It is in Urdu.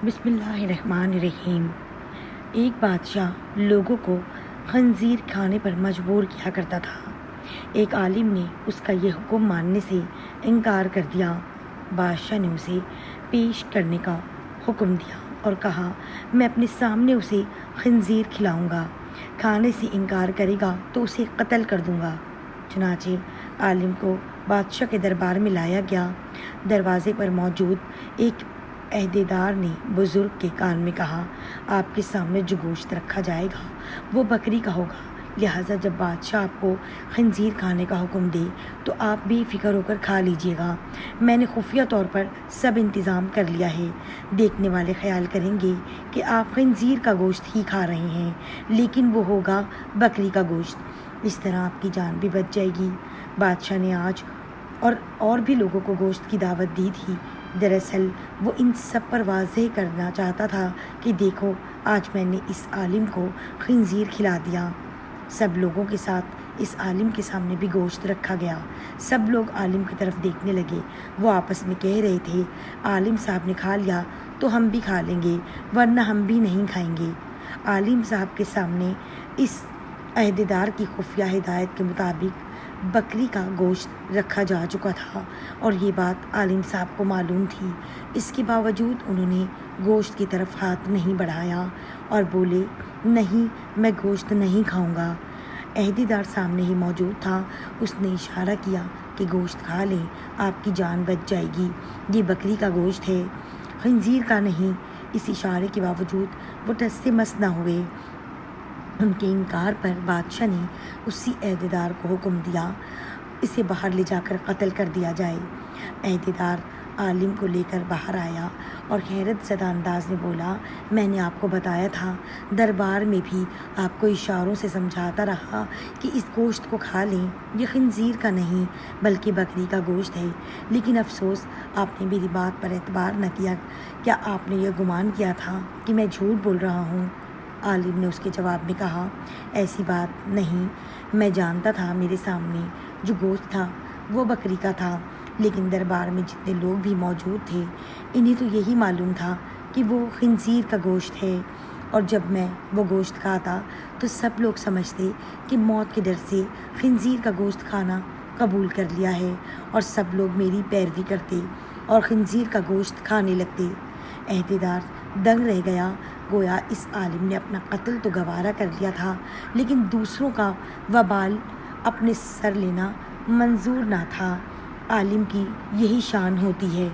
بسم اللہ الرحمن الرحیم۔ ایک بادشاہ لوگوں کو خنزیر کھانے پر مجبور کیا کرتا تھا۔ ایک عالم نے اس کا یہ حکم ماننے سے انکار کر دیا۔ بادشاہ نے اسے پیش کرنے کا حکم دیا اور کہا، میں اپنے سامنے اسے خنزیر کھلاؤں گا، کھانے سے انکار کرے گا تو اسے قتل کر دوں گا۔ چنانچہ عالم کو بادشاہ کے دربار میں لایا گیا۔ دروازے پر موجود ایک عہدیدار نے بزرگ کے کان میں کہا، آپ کے سامنے جو گوشت رکھا جائے گا وہ بکری کا ہوگا، لہٰذا جب بادشاہ آپ کو خنزیر کھانے کا حکم دے تو آپ بے فکر ہو کر کھا لیجیے گا۔ میں نے خفیہ طور پر سب انتظام کر لیا ہے۔ دیکھنے والے خیال کریں گے کہ آپ خنزیر کا گوشت ہی کھا رہے ہیں، لیکن وہ ہوگا بکری کا گوشت۔ اس طرح آپ کی جان بھی بچ جائے گی۔ بادشاہ نے آج اور بھی لوگوں کو گوشت کی دعوت دی تھی۔ دراصل وہ ان سب پر واضح کرنا چاہتا تھا کہ دیکھو، آج میں نے اس عالم کو خنزیر کھلا دیا۔ سب لوگوں کے ساتھ اس عالم کے سامنے بھی گوشت رکھا گیا۔ سب لوگ عالم کی طرف دیکھنے لگے۔ وہ آپس میں کہہ رہے تھے، عالم صاحب نے کھا لیا تو ہم بھی کھا لیں گے، ورنہ ہم بھی نہیں کھائیں گے۔ عالم صاحب کے سامنے اس عہدیدار کی خفیہ ہدایت کے مطابق بکری کا گوشت رکھا جا چکا تھا اور یہ بات عالم صاحب کو معلوم تھی۔ اس کے باوجود انہوں نے گوشت کی طرف ہاتھ نہیں بڑھایا اور بولے، نہیں، میں گوشت نہیں کھاؤں گا۔ عہدیدار سامنے ہی موجود تھا۔ اس نے اشارہ کیا کہ گوشت کھا لیں، آپ کی جان بچ جائے گی، یہ بکری کا گوشت ہے، خنزیر کا نہیں۔ اس اشارے کے باوجود وہ ٹس سے مس نہ ہوئے۔ ان کے انکار پر بادشاہ نے اسی عہدیدار کو حکم دیا، اسے باہر لے جا کر قتل کر دیا جائے۔ عہدیدار عالم کو لے کر باہر آیا اور حیرت زدہ انداز میں بولا، میں نے آپ کو بتایا تھا، دربار میں بھی آپ کو اشاروں سے سمجھاتا رہا کہ اس گوشت کو کھا لیں، یہ خنزیر کا نہیں بلکہ بکری کا گوشت ہے، لیکن افسوس آپ نے میری بات پر اعتبار نہ کیا۔ کیا آپ نے یہ گمان کیا تھا کہ میں جھوٹ بول رہا ہوں؟ عالم نے اس کے جواب میں کہا، ایسی بات نہیں، میں جانتا تھا میرے سامنے جو گوشت تھا وہ بکری کا تھا، لیکن دربار میں جتنے لوگ بھی موجود تھے انہیں تو یہی معلوم تھا کہ وہ خنزیر کا گوشت ہے، اور جب میں وہ گوشت کھاتا تو سب لوگ سمجھتے کہ موت کے ڈر سے خنزیر کا گوشت کھانا قبول کر لیا ہے، اور سب لوگ میری پیروی کرتے اور خنزیر کا گوشت کھانے لگتے۔ عہدیدار دنگ رہ گیا، گویا اس عالم نے اپنا قتل تو گوارا کر لیا تھا، لیکن دوسروں کا وبال اپنے سر لینا منظور نہ تھا۔ عالم کی یہی شان ہوتی ہے۔